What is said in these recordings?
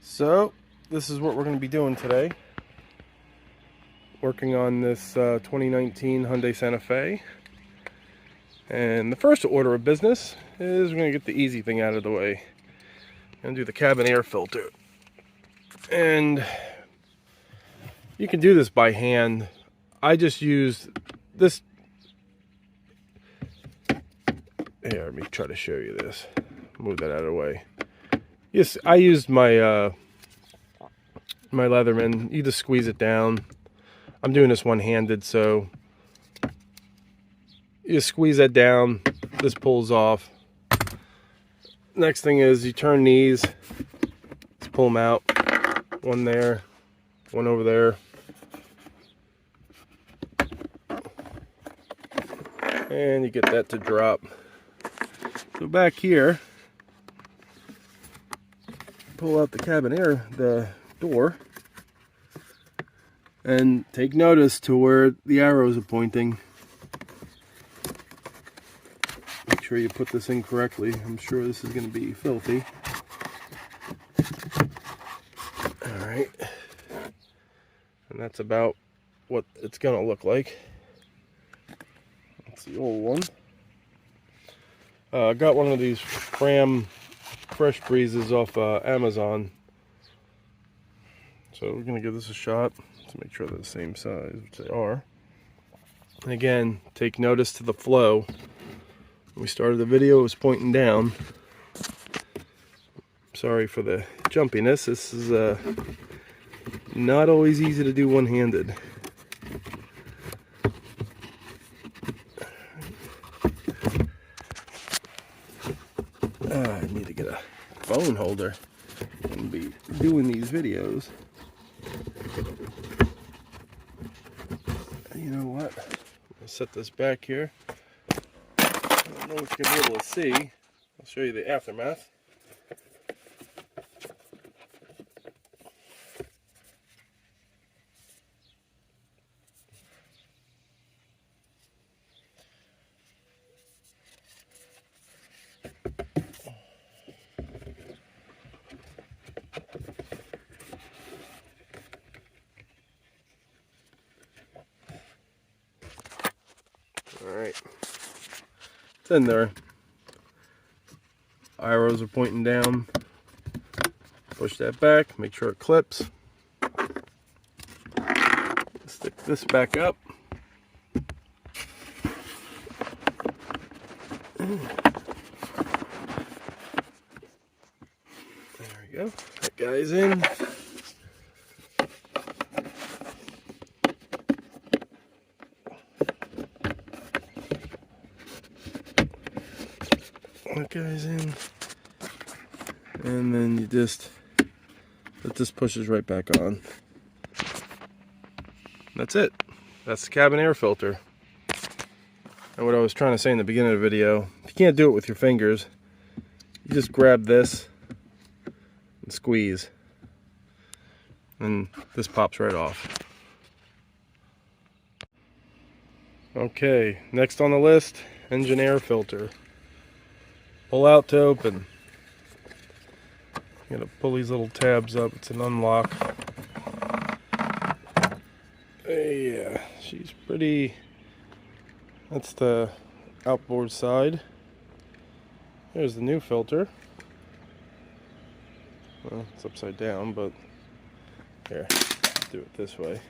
So this is what we're going to be doing today. Working on this 2019 Hyundai Santa Fe. And the first order of business is we're going to get the easy thing out of the way. I'm going to do the cabin air filter. And you can do this by hand. I just used this. Here, let me try to show you this. Move that out of the way. Yes, I used my my Leatherman. You just squeeze it down. I'm doing this one-handed, so you just squeeze that down. This pulls off. Next thing is you turn these. Let's pull them out. One there, one over there. And you get that to drop. So back here, pull out the cabin air, the door, and take notice to where the arrows are pointing. Make sure you put this in correctly. I'm sure this is going to be filthy. Alright. And that's about what it's going to look like. That's the old one. I got one of these Ram Fresh Breezes off Amazon. So we're going to give this a shot to make sure they're the same size, which they are. And again, take notice to the flow. When we started the video, it was pointing down. Sorry for the jumpiness. This is not always easy to do one-handed. I need to get a phone holder and be doing these videos. You know what? I'll set this back here. I don't know if you're going to be able to see. I'll show you the aftermath. Alright, it's in there. Arrows are pointing down. Push that back, make sure it clips. Stick this back up. There we go. That guy's in. That guy's in, and then you just let this pushes right back on. That's it. That's the cabin air filter. And what I was trying to say in the beginning of the video, if you can't do it with your fingers, you just grab this and squeeze, and this pops right off. Okay, next on the list, engine air filter. Pull out to open. You gotta pull these little tabs up. It's an unlock. Yeah, she's pretty. That's the outboard side. There's the new filter. Well, it's upside down, but here, let's do it this way.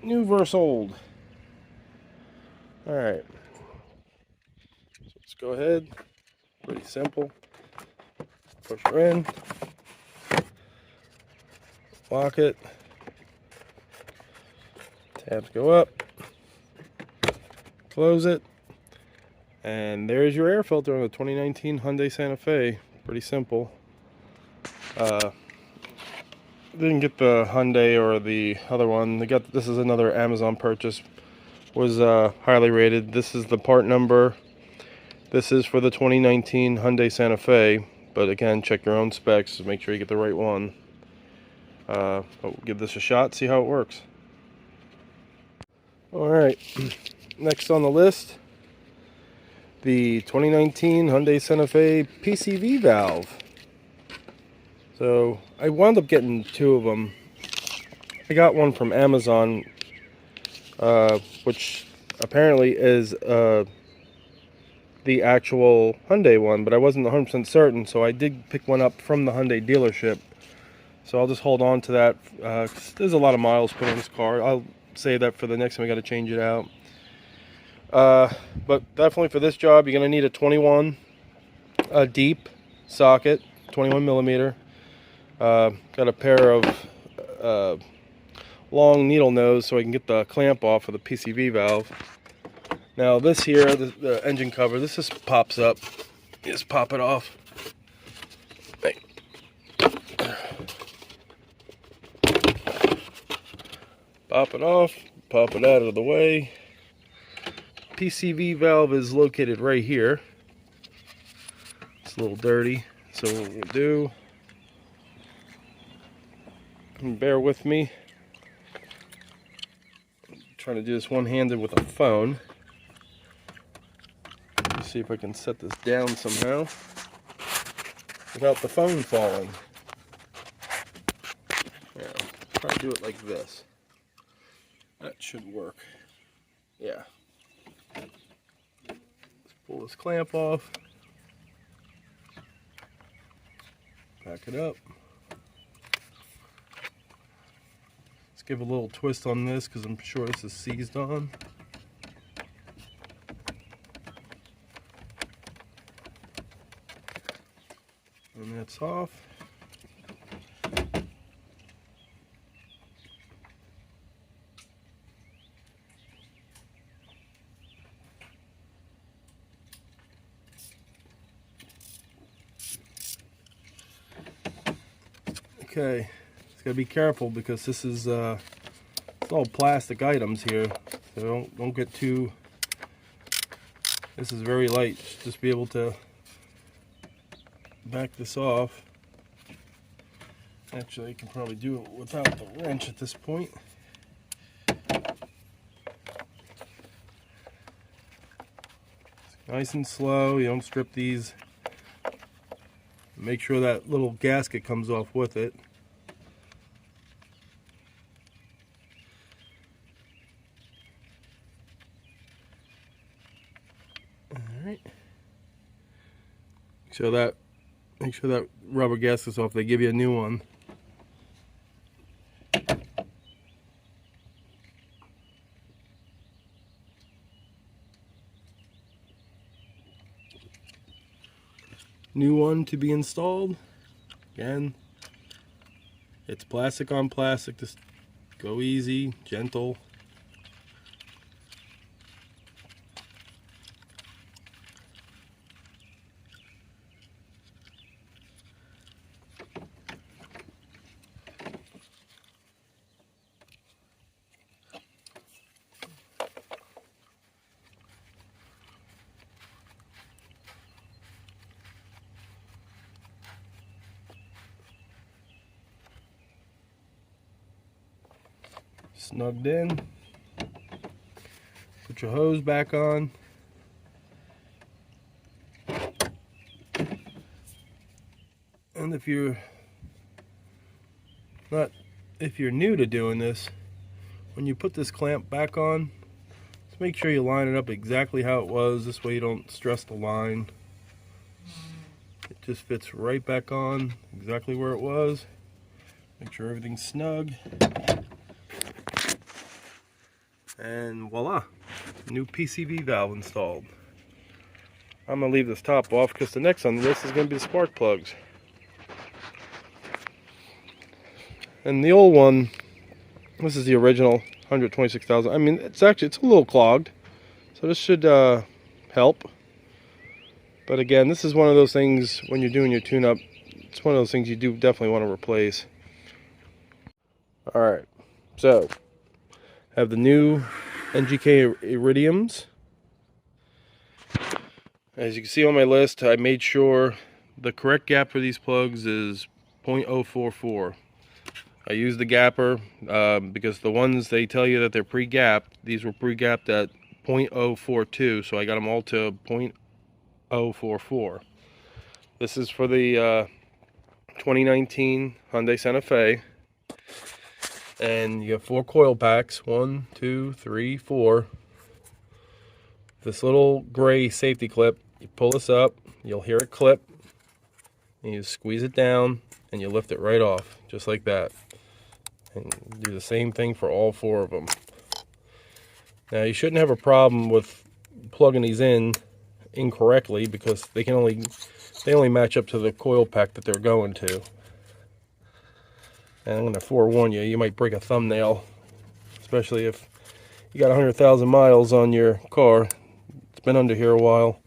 New versus old. All right. Let's go ahead. Pretty simple. Push her in. Lock it. Tabs go up. Close it. And there's your air filter on the 2019 Hyundai Santa Fe. Pretty simple. Didn't get the Hyundai or the other one. This is another Amazon purchase. Was highly rated. This is the part number. This is for the 2019 Hyundai Santa Fe, but again, check your own specs to make sure you get the right one. But we'll give this a shot, see how it works. Alright, next on the list, the 2019 Hyundai Santa Fe PCV valve. So I wound up getting two of them. I got one from Amazon, which apparently is the actual Hyundai one, but I wasn't 100% certain, so I did pick one up from the Hyundai dealership. So I'll just hold on to that. 'Cause there's a lot of miles put on this car. I'll save that for the next time I got to change it out. But definitely for this job, you're going to need a 21 deep socket, 21 millimeter. Got a pair of long needle nose so I can get the clamp off of the PCV valve. Now this here, the engine cover, this just pops up. You just pop it off. Pop it off, pop it out of the way. PCV valve is located right here. It's a little dirty, so what we'll do, and bear with me. I'm trying to do this one-handed with a phone. Let's see if I can set this down somehow without the phone falling. Yeah, try to do it like this. That should work. Yeah. Let's pull this clamp off. Back it up. Let's give a little twist on this because I'm sure this is seized on. And that's off. Okay, just gotta be careful because this is it's all plastic items here, so don't get too. This is very light. Just be able to back this off. Actually, you can probably do it without the wrench at this point. Nice and slow. You don't strip these. Make sure that little gasket comes off with it. All right. Make sure that rubber gasket's off. They give you a new one. New one to be installed. Again, it's plastic on plastic. Just go easy, gentle. Snugged in. Put your hose back on. And if you're new to doing this, when you put this clamp back on, just make sure you line it up exactly how it was. This way you don't stress the line. It just fits right back on exactly where it was. Make sure everything's snug. And voila, new PCV valve installed. I'm gonna leave this top off because the next on this is gonna be the spark plugs. And the old one, this is the original 126,000. I mean, it's a little clogged, so this should help. But again, this is one of those things when you're doing your tune-up. It's one of those things you do definitely want to replace. All right, so I have the new NGK iridiums. As you can see on my list, I made sure the correct gap for these plugs is 0.044. I used the gapper because the ones they tell you that they're pre-gapped, these were pre-gapped at 0.042, so I got them all to 0.044. This is for the 2019 Hyundai Santa Fe. And you have 4 coil packs. 1, 2, 3, 4. This little gray safety clip, you pull this up, you'll hear it clip, and you squeeze it down, and you lift it right off, just like that. And do the same thing for all 4 of them. Now, you shouldn't have a problem with plugging these in incorrectly, because they only match up to the coil pack that they're going to. And I'm going to forewarn you, you might break a thumbnail, especially if you got 100,000 miles on your car. It's been under here a while.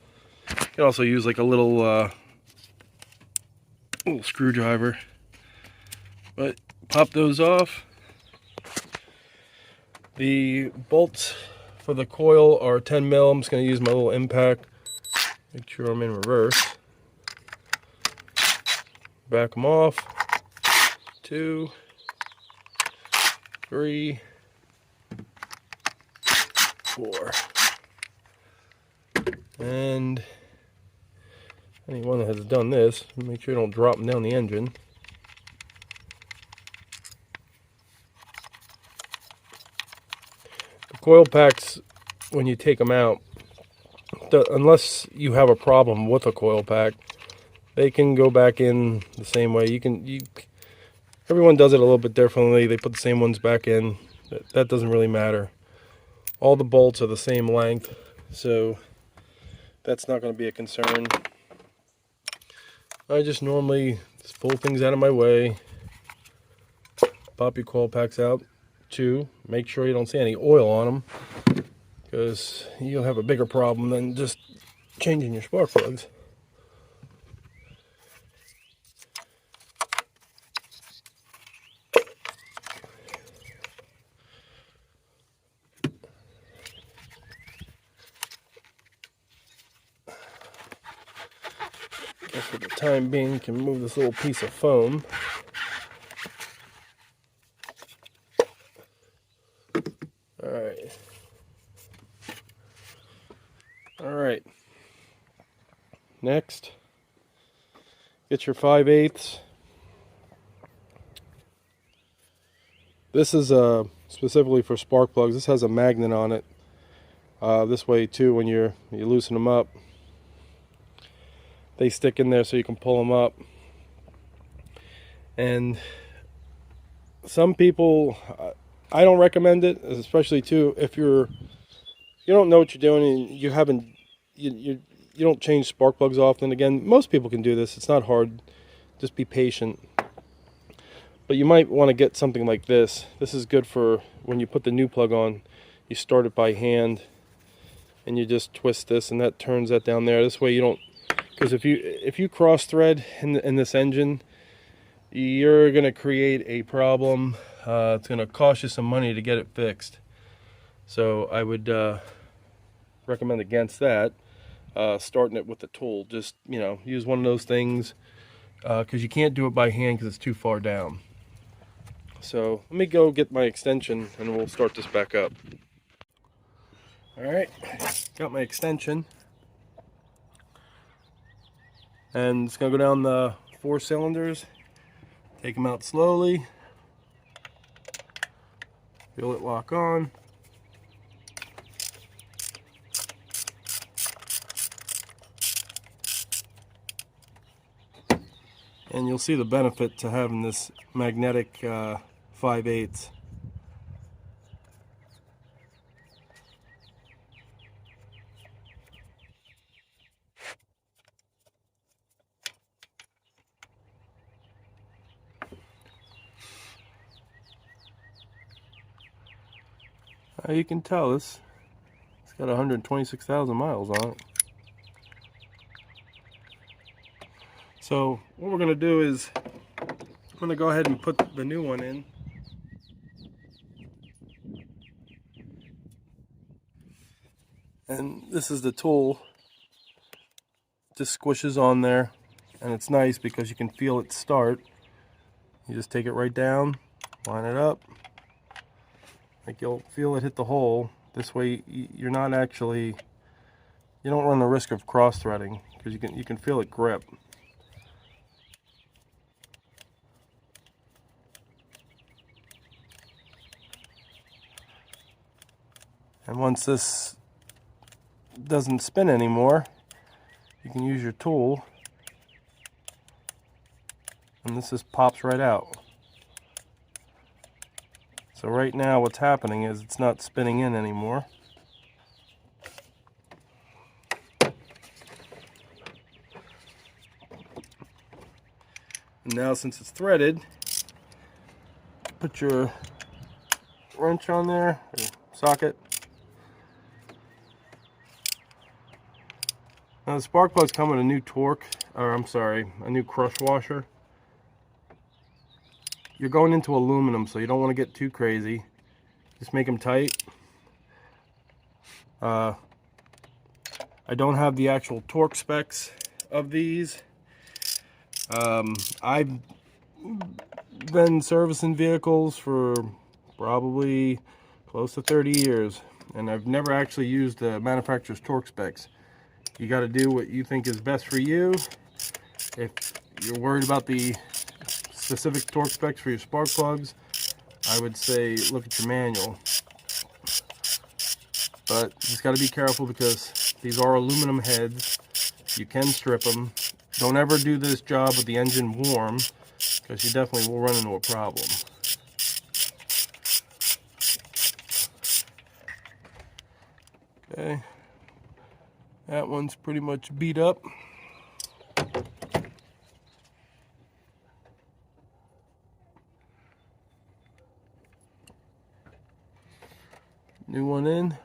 You can also use like a little screwdriver. But pop those off. The bolts for the coil are 10 mil. I'm just going to use my little impact. Make sure I'm in reverse. Back them off. 2, 3, 4. And anyone that has done this, make sure you don't drop them down the engine. The coil packs, when you take them out, unless you have a problem with a coil pack, they can go back in the same way. Everyone does it a little bit differently. They put the same ones back in. That doesn't really matter. All the bolts are the same length, so that's not going to be a concern. I just normally just pull things out of my way. Pop your coil packs out. 2, make sure you don't see any oil on them, because you'll have a bigger problem than just changing your spark plugs. For the time being, you can move this little piece of foam. Alright. Next, get your 5/8. This is specifically for spark plugs. This has a magnet on it. This way too, when you loosen them up, they stick in there so you can pull them up. And some people, I don't recommend it, especially too if you don't know what you're doing and you don't change spark plugs often. Again, most people can do this. It's not hard. Just be patient. But you might want to get something like this. This is good for when you put the new plug on. You start it by hand, and you just twist this, and that turns that down there. This way you don't, because if you cross thread in this engine, you're going to create a problem. It's going to cost you some money to get it fixed. So I would recommend against that. Starting it with the tool. Just, use one of those things, because you can't do it by hand because it's too far down. So let me go get my extension and we'll start this back up. Alright, got my extension. And it's going to go down the 4 cylinders. Take them out slowly. Feel it lock on. And you'll see the benefit to having this magnetic 5/8. You can tell it's got 126,000 miles on it. So what we're going to do is I'm going to go ahead and put the new one in. And this is the tool. Just squishes on there, and it's nice because you can feel it start. You just take it right down, line it up, like you'll feel it hit the hole. This way you're not actually, you don't run the risk of cross threading, because you can feel it grip. And once this doesn't spin anymore, you can use your tool, and this just pops right out. So right now what's happening is it's not spinning in anymore. And now since it's threaded, put your wrench on there, or socket. Now the spark plugs come with a new a new crush washer. You're going into aluminum, so you don't want to get too crazy. Just make them tight. I don't have the actual torque specs of these. I've been servicing vehicles for probably close to 30 years, and I've never actually used the manufacturer's torque specs. You got to do what you think is best for you. If you're worried about the specific torque specs for your spark plugs, I would say look at your manual. But you just got to be careful because these are aluminum heads. You can strip them. Don't ever do this job with the engine warm, because you definitely will run into a problem. Okay, that one's pretty much beat up. New one in.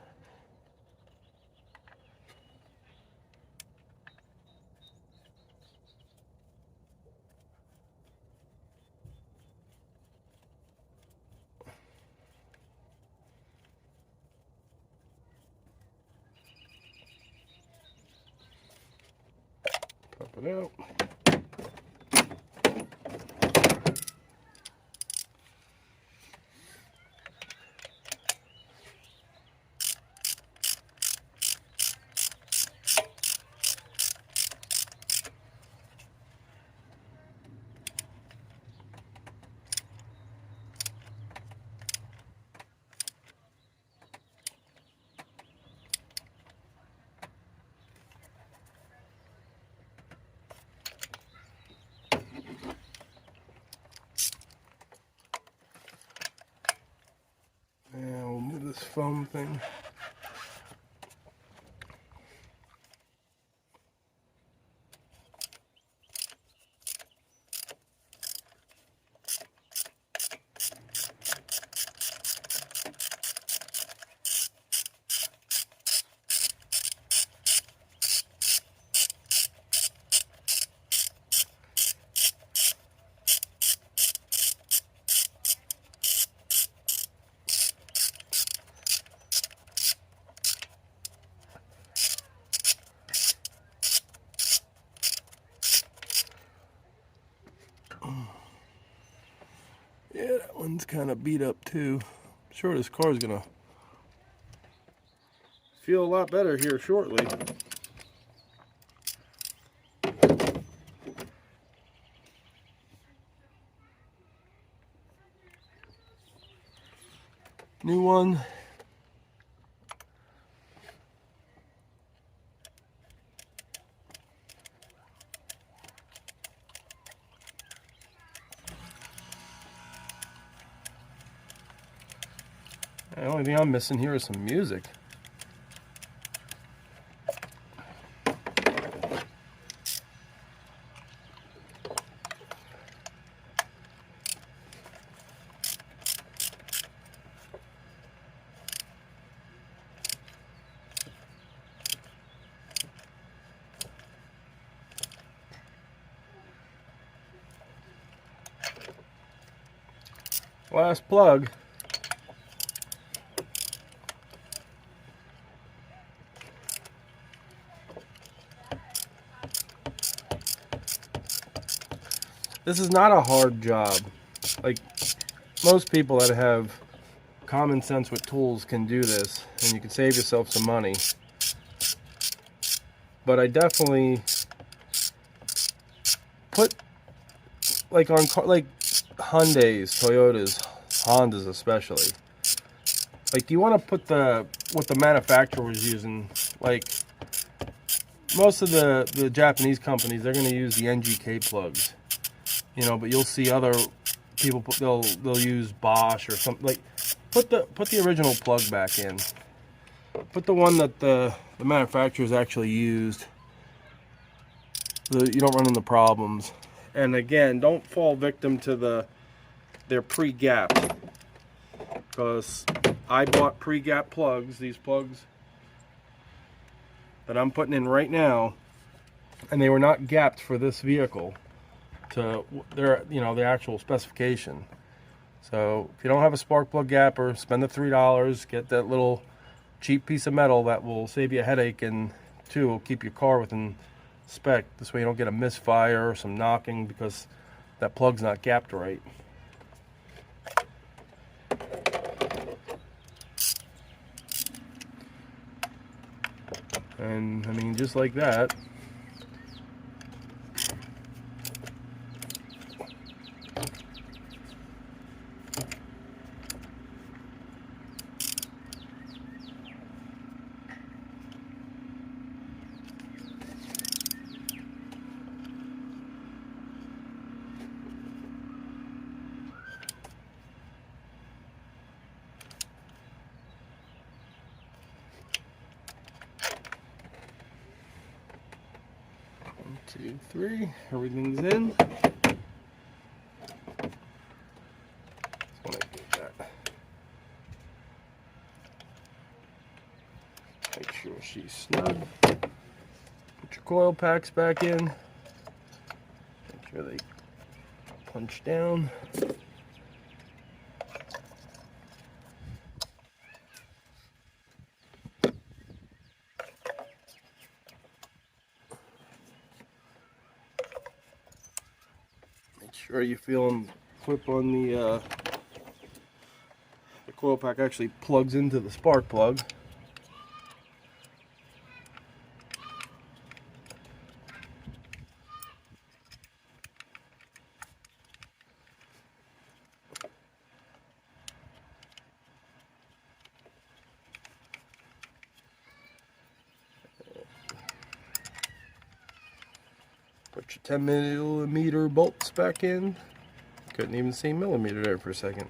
Pop it out. And we'll move this foam thing. Yeah, that one's kind of beat up too. I'm sure this car is gonna feel a lot better here shortly. New one. The only thing I'm missing here is some music. Last plug. This is not a hard job. Like, most people that have common sense with tools can do this, and you can save yourself some money. But I definitely put, like on like Hyundais, Toyotas, Hondas especially, Like, you want to put what the manufacturer was using. Like, most of the Japanese companies, they're going to use the NGK plugs, you know. But you'll see other people they'll use Bosch or something. Like, put the original plug back in. Put the one that the manufacturers actually used, so that you don't run into problems. And again, don't fall victim to they're pre-gapped, because I bought pre-gap plugs, these plugs that I'm putting in right now, and they were not gapped for this vehicle to their, you know, the actual specification. So if you don't have a spark plug gapper, spend the $3, get that little cheap piece of metal that will save you a headache, and two, will keep your car within spec. This way you don't get a misfire or some knocking because that plug's not gapped right. And I mean, just like that. One, two, three. Everything's in. Just want to get that. Make sure she's snug. Put your coil packs back in. Make sure they punch down. Make sure you feel them clip on the coil pack actually plugs into the spark plug. Put your 10 millimeter bolts back in. Couldn't even see millimeter there for a second.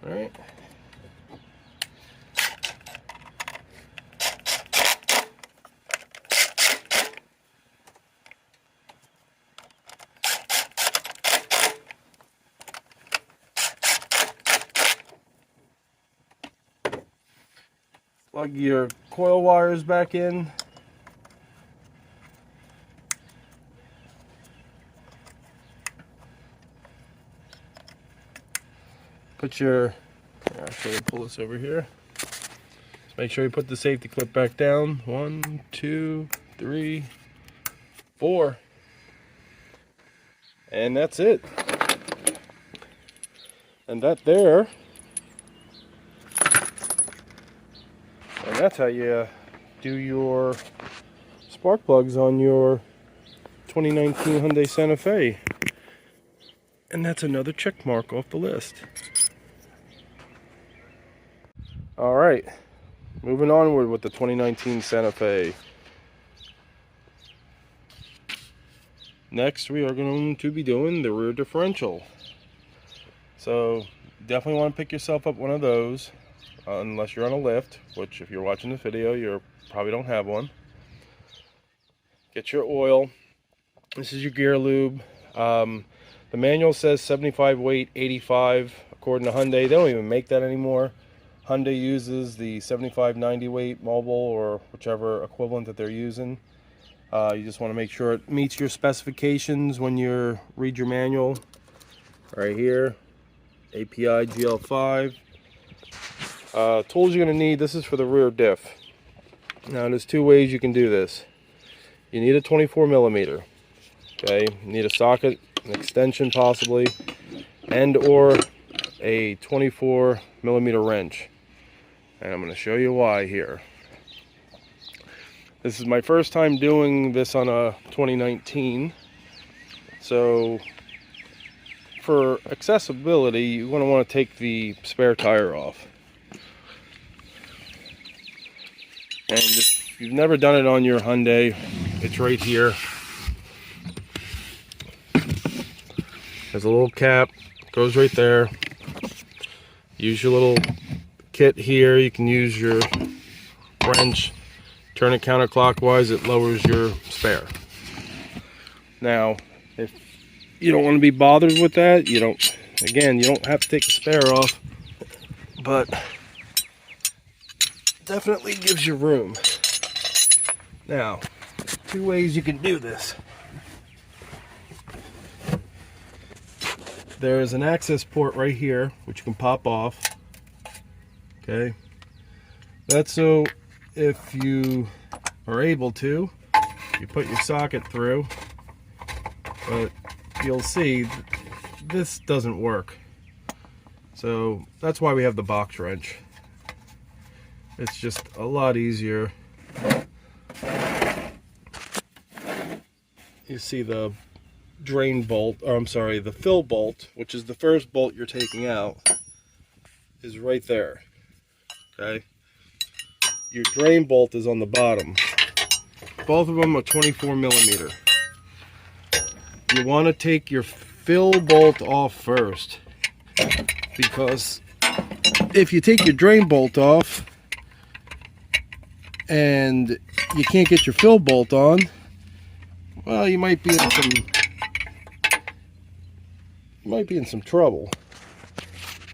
All right. Plug your coil wires back in. Put your, actually pull this over here. Just make sure you put the safety clip back down. 1, 2, 3, 4. And that's it. And that there. And that's how you do your spark plugs on your 2019 Hyundai Santa Fe. And that's another check mark off the list. All right, moving onward with the 2019 Santa Fe. Next, we are going to be doing the rear differential. So definitely want to pick yourself up one of those, unless you're on a lift, which if you're watching this video, you probably don't have one. Get your oil. This is your gear lube. The manual says 75 weight, 85 according to Hyundai. They don't even make that anymore. Hyundai uses the 75-90 weight Mobil or whichever equivalent that they're using. You just want to make sure it meets your specifications when you read your manual. Right here, API GL5. Tools you're going to need, this is for the rear diff. Now there's two ways you can do this. You need a 24 millimeter. Okay, you need a socket, an extension possibly, and or a 24mm wrench. And I'm going to show you why here. This is my first time doing this on a 2019. So for accessibility, you're going to want to take the spare tire off. And if you've never done it on your Hyundai, it's right here. There's a little cap, goes right there. Use your little kit here. You can use your wrench, turn it counterclockwise, it lowers your spare. Now, if you don't want to be bothered with that, you don't have to take the spare off, but definitely gives you room. Now, 2 ways you can do this. There's an access port right here, which you can pop off. Okay, that's so if you are able to, you put your socket through, but you'll see this doesn't work. So that's why we have the box wrench. It's just a lot easier. You see the drain bolt, or I'm sorry, the fill bolt, which is the first bolt you're taking out, is right there. Okay, your drain bolt is on the bottom. Both of them are 24mm. You want to take your fill bolt off first, because if you take your drain bolt off and you can't get your fill bolt on, well, you might be in some trouble.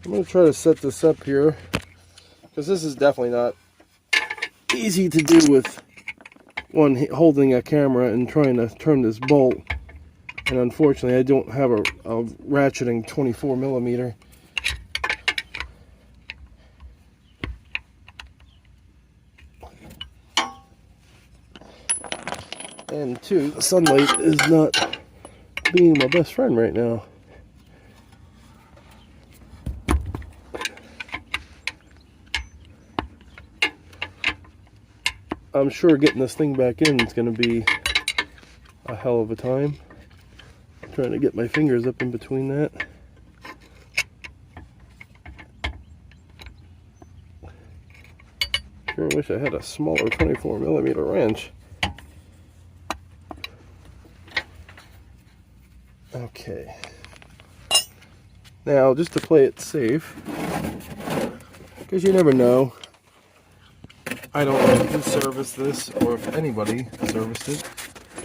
I'm going to try to set this up here, because this is definitely not easy to do with one holding a camera and trying to turn this bolt. And unfortunately, I don't have a ratcheting 24mm. And two, the sunlight is not being my best friend right now. I'm sure getting this thing back in is going to be a hell of a time. I'm trying to get my fingers up in between that. Sure wish I had a smaller 24mm wrench. Okay. Now, just to play it safe, because you never know, I don't know who serviced this or if anybody serviced it,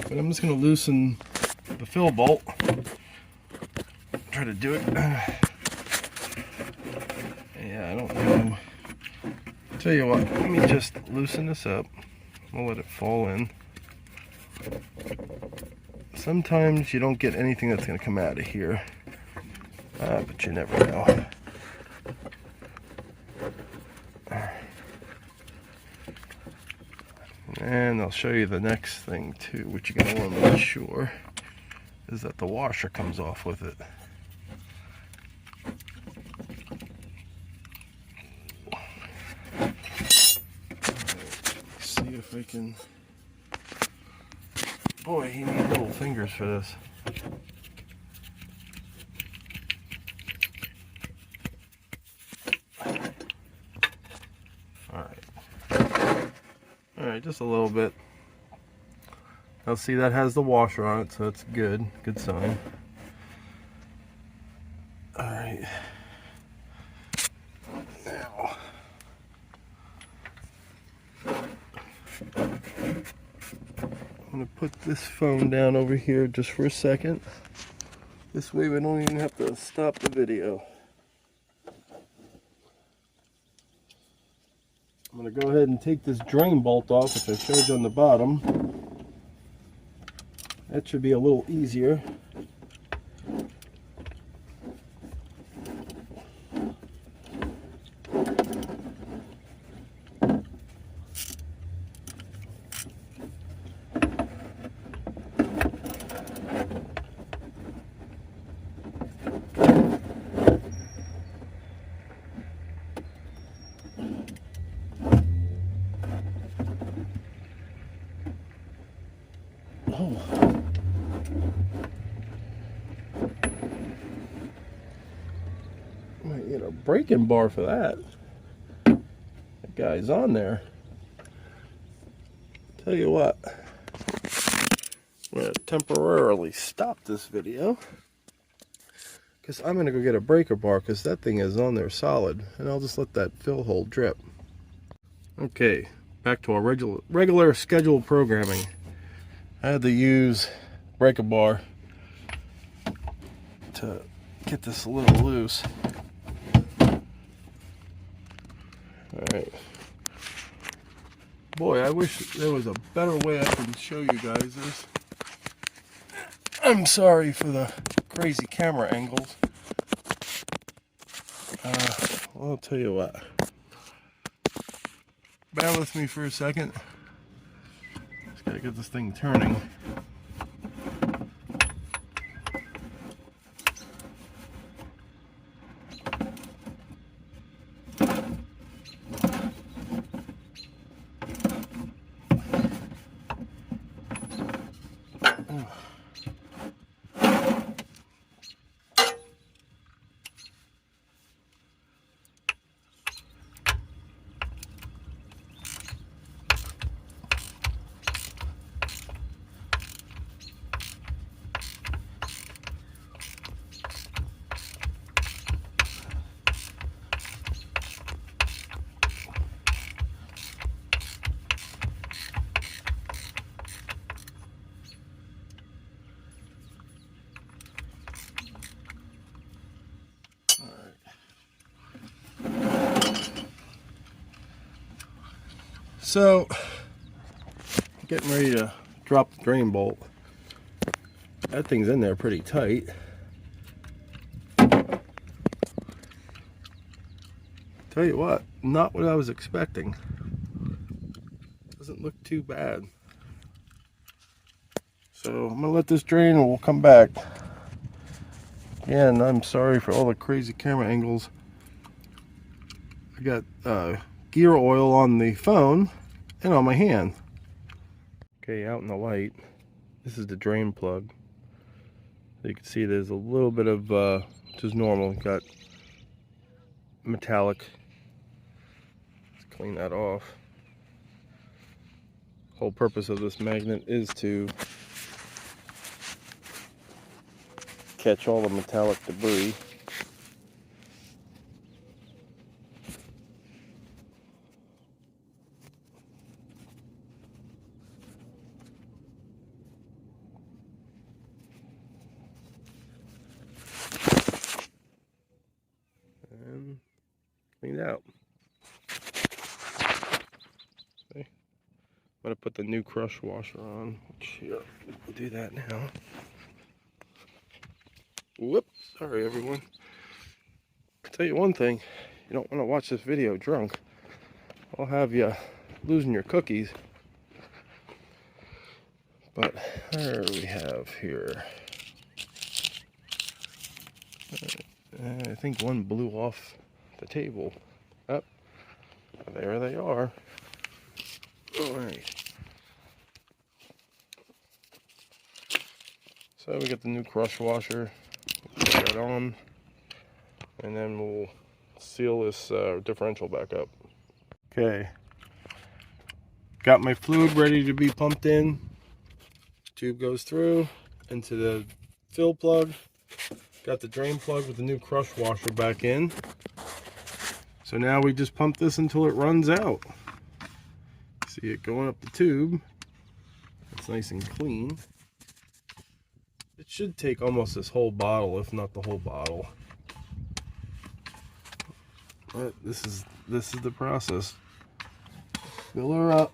but I'm just going to loosen the fill bolt. Try to do it. Yeah, I don't know. Tell you what, let me just loosen this up. I'll let it fall in. Sometimes you don't get anything that's going to come out of here, but you never know. And I'll show you the next thing too, which you're going to want to make sure is that the washer comes off with it. Let's see if I can. Boy, you need little fingers for this. Alright, just a little bit. Now see, that has the washer on it, so that's good. Good sign. Alright. Now. I'm going to put this phone down over here just for a second. This way we don't even have to stop the video. I'm going to go ahead and take this drain bolt off, which I showed you on the bottom. That should be a little easier. Oh. Might get a braking bar for that. That guy's on there. Tell you what, I'm going to temporarily stop this video because I'm going to go get a breaker bar because that thing is on there solid, and I'll just let that fill hole drip. Okay, back to our regular scheduled programming. I had to use breaker bar to get this a little loose. Alright. Boy, I wish there was a better way I can show you guys this. I'm sorry for the crazy camera angles. I'll tell you what. Bear with me for a second. Just gotta get this thing turning. So, getting ready to drop the drain bolt. That thing's in there pretty tight. Tell you what, not what I was expecting. Doesn't look too bad. So I'm gonna let this drain and we'll come back. Again, I'm sorry for all the crazy camera angles. I got gear oil on the phone and on my hand. Okay, out in the light, this is the drain plug. You can see there's a little bit of, which is normal, got metallic. Let's clean that off. Whole purpose of this magnet is to catch all the metallic debris. And clean it out. Okay. I'm going to put the new crush washer on, which here, we'll do that now. Whoops, sorry everyone. I'll tell you one thing, you don't want to watch this video drunk. I'll have you losing your cookies. But there we have here. I think one blew off the table. Up, there they are. All right. So we got the new crush washer. Put that on, and then we'll seal this differential back up. Okay. Got my fluid ready to be pumped in. Tube goes through into the fill plug. Got the drain plug with the new crush washer back in. So now we just pump this until it runs out. See it going up the tube. It's nice and clean. It should take almost this whole bottle, if not the whole bottle. But this is the process. Fill her up.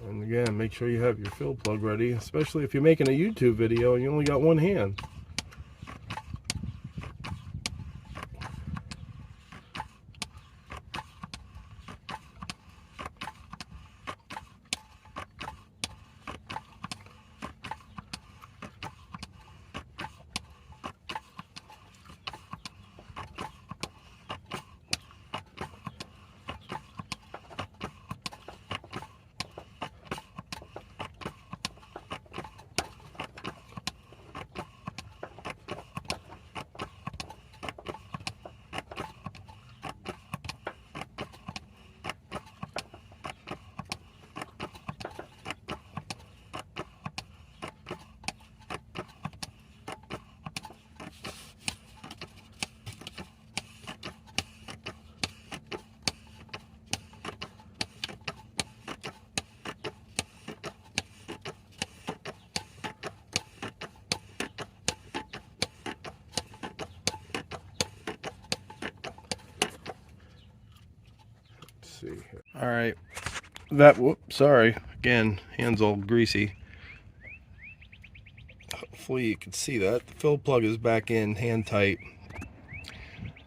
And again, make sure you have your fill plug ready, especially if you're making a YouTube video and you only got one hand. see here. All right, whoops, sorry. Again, hands all greasy. Hopefully you can see that. The fill plug is back in, hand tight.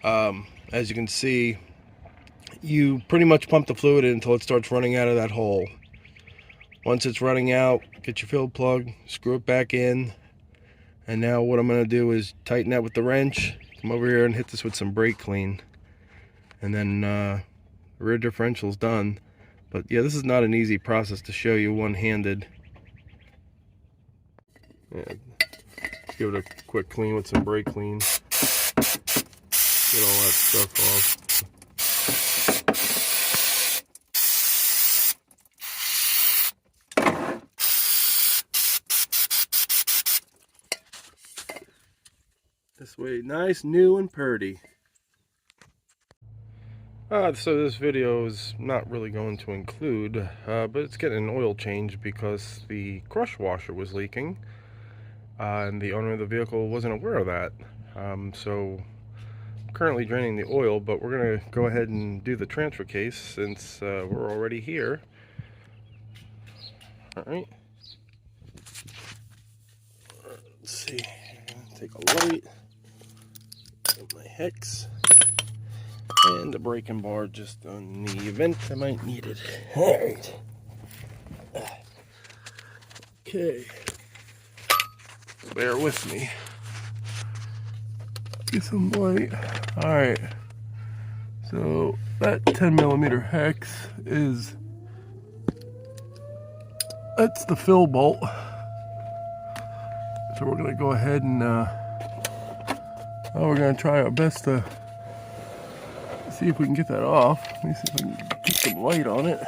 As you can see, you pretty much pump the fluid in until it starts running out of that hole. Once it's running out, get your fill plug, screw it back in. And now what I'm going to do is tighten that with the wrench, come over here and hit this with some brake clean. And then the rear differential's done. But yeah, this is not an easy process to show you one-handed. Yeah. Give it a quick clean with some brake clean. Get all that stuff off. This way, nice, new, and purty. So this video is not really going to include, but it's getting an oil change because the crush washer was leaking. And the owner of the vehicle wasn't aware of that. So I'm currently draining the oil, but we're going to go ahead and do the transfer case since we're already here. Alright. Let's see. Take a light. Get my hex. And a braking bar just on the event I might need it. Alright. Okay. Bear with me. Get some light. Alright. So that 10mm hex is, that's the fill bolt. So we're going to go ahead and we're going to try our best to see if we can get that off. Let me see if I can get some light on it.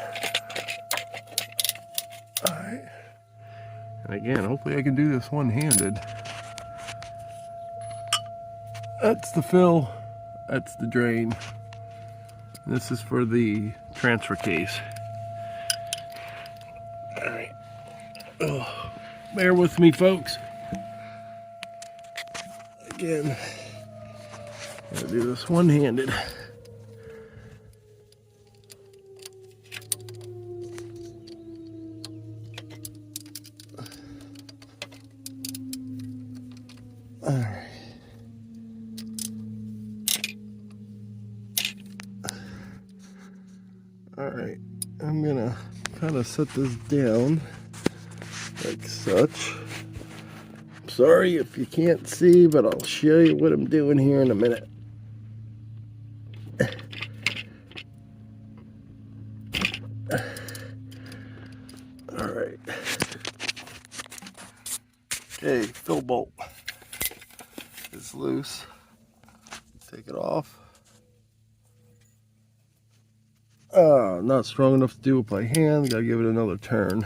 Alright. And again, hopefully I can do this one-handed. That's the fill. That's the drain. This is for the transfer case. Alright. Oh, bear with me, folks. Again, I'm going to do this one-handed. Alright. Alright, I'm gonna kind of set this down like such. I'm sorry if you can't see, but I'll show you what I'm doing here in a minute. Alright. Okay, fill bolt is loose. Take it off. Not strong enough to do it by hand. Gotta give it another turn.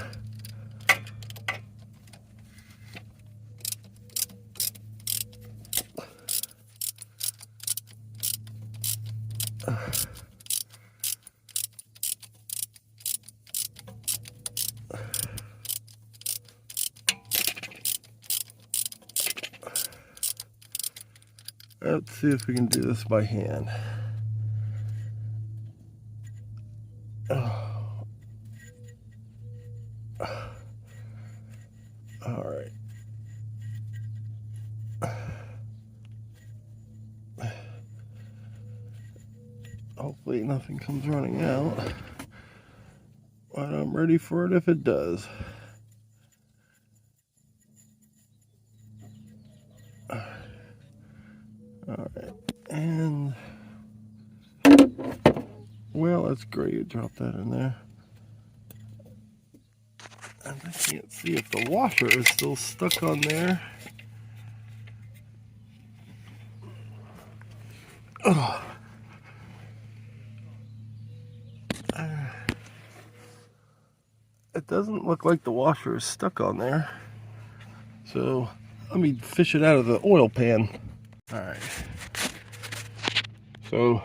Let's see if we can do this by hand. All right. Hopefully nothing comes running out. But I'm ready for it if it does. Alright, and well, that's great, you dropped that in there. And I can't see if the washer is still stuck on there. Oh. It doesn't look like the washer is stuck on there. So let me fish it out of the oil pan. Alright. So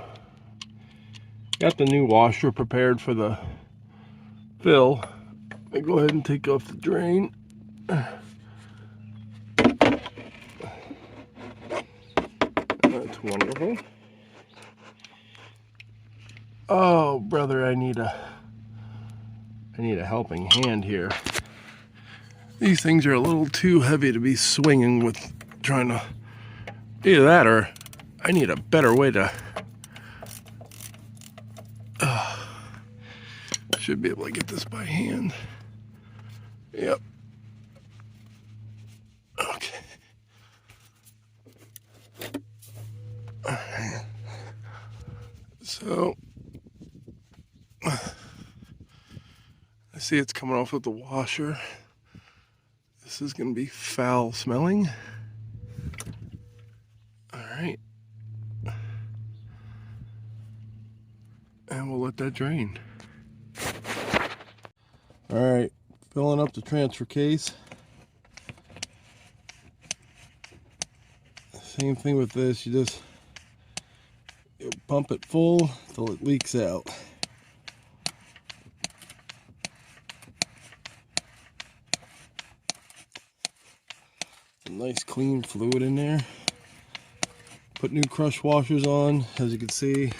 got the new washer prepared for the fill. I go ahead and take off the drain. That's wonderful. Oh, brother, I need a helping hand here. These things are a little too heavy to be swinging with, trying to, either that or I need a better way to, should be able to get this by hand. Yep. Okay. So, I see it's coming off with the washer. This is going to be foul smelling. All right. And we'll let that drain. All right, filling up the transfer case. Same thing with this, you pump it full till it leaks out. Some nice clean fluid in there. Put new crush washers on, as you can see.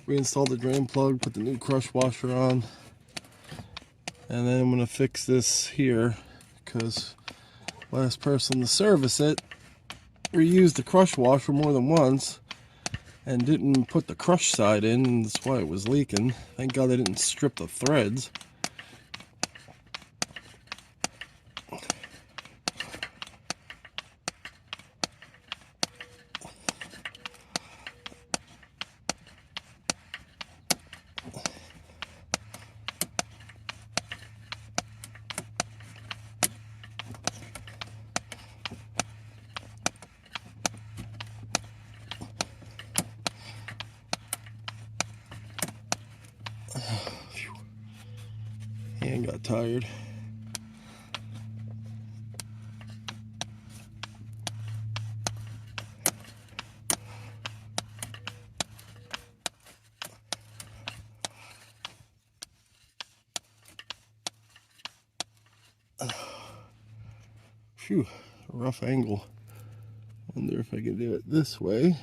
Reinstall the drain plug, put the new crush washer on. And then I'm gonna fix this here, because last person to service it reused the crush washer more than once and didn't put the crush side in, and that's why it was leaking. Thank God they didn't strip the threads. Hand got tired. Phew, a rough angle. Wonder if I can do it this way.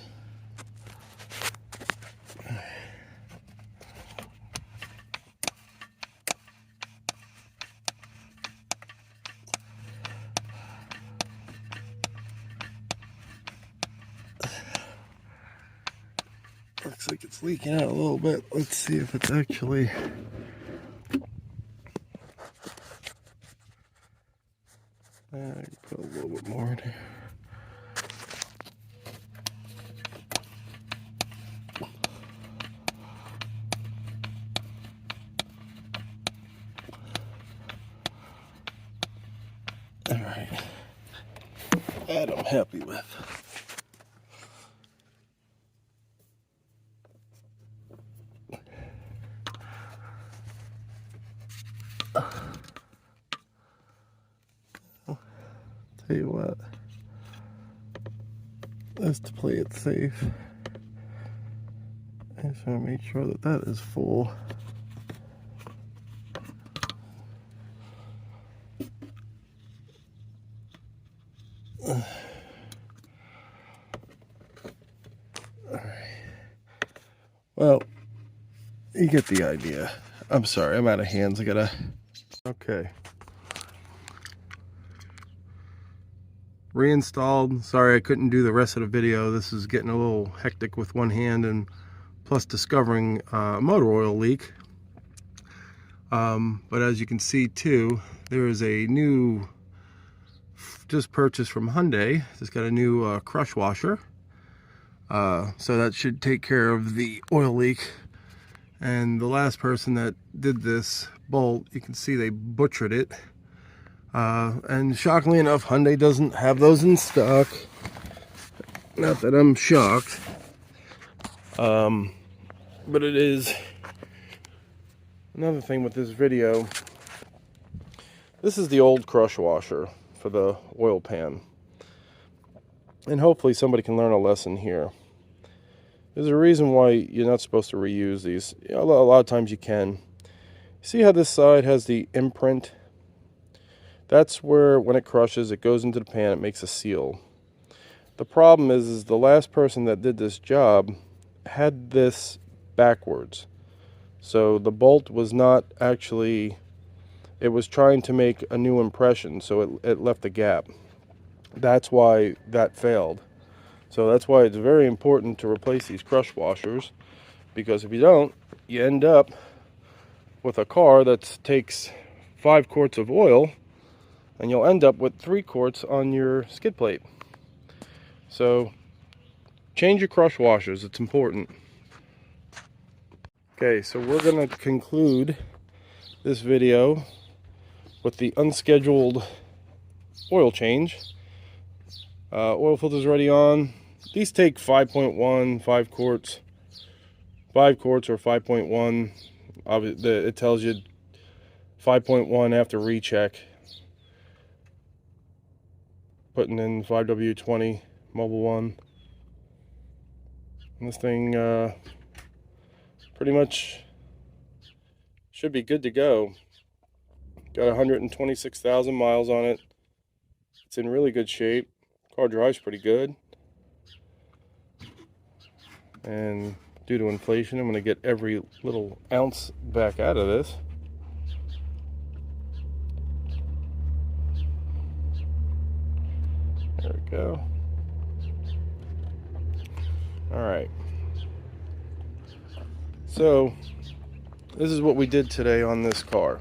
Looks like it's leaking out a little bit. Let's see if it's actually... I can put a little bit more in here. All right. That I'm happy with. Tell you what, just to play it safe, I just want to make sure that that is full. Well, you get the idea. I'm sorry, I'm out of hands. I gotta... Okay. Reinstalled. Sorry I couldn't do the rest of the video. This is getting a little hectic with one hand, and plus discovering a motor oil leak. But as you can see too, there is a new, just purchased from Hyundai. Just got a new crush washer. So that should take care of the oil leak. And the last person that did this bolt, you can see they butchered it. And shockingly enough, Hyundai doesn't have those in stock. Not that I'm shocked. But it is another thing with this video. This is the old crush washer for the oil pan. And hopefully somebody can learn a lesson here. There's a reason why you're not supposed to reuse these. You know, a lot of times you can. See how this side has the imprint? That's where, when it crushes, it goes into the pan, it makes a seal. The problem is the last person that did this job had this backwards. So the bolt was not actually, it was trying to make a new impression, so it left a gap. That's why that failed. So that's why it's very important to replace these crush washers, because if you don't, you end up with a car that takes 5 quarts of oil, and you'll end up with 3 quarts on your skid plate. So change your crush washers, it's important. Okay, so we're going to conclude this video with the unscheduled oil change. Oil filter's already on. These take 5.1, 5 quarts, 5 quarts or 5.1. It tells you 5.1 after recheck. Putting in 5W20 Mobil 1. And this thing pretty much should be good to go. Got 126,000 miles on it. It's in really good shape. Car drives pretty good. And due to inflation, I'm going to get every little ounce back out of this. There we go. Alright. So, this is what we did today on this car.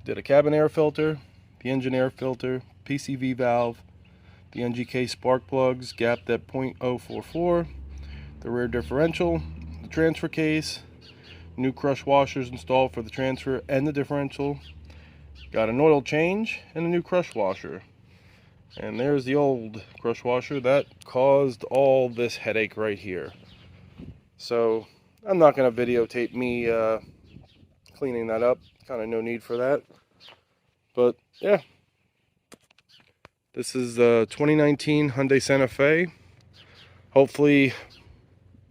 Did a cabin air filter, the engine air filter, PCV valve, the NGK spark plugs gapped at .044, the rear differential, the transfer case, new crush washers installed for the transfer and the differential, got an oil change and a new crush washer. And there's the old crush washer that caused all this headache right here. So I'm not going to videotape me cleaning that up, kind of no need for that. But yeah, this is the 2019 Hyundai Santa Fe. Hopefully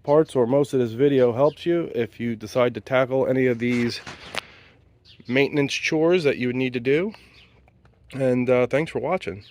parts or most of this video helps you if you decide to tackle any of these maintenance chores that you would need to do. And thanks for watching.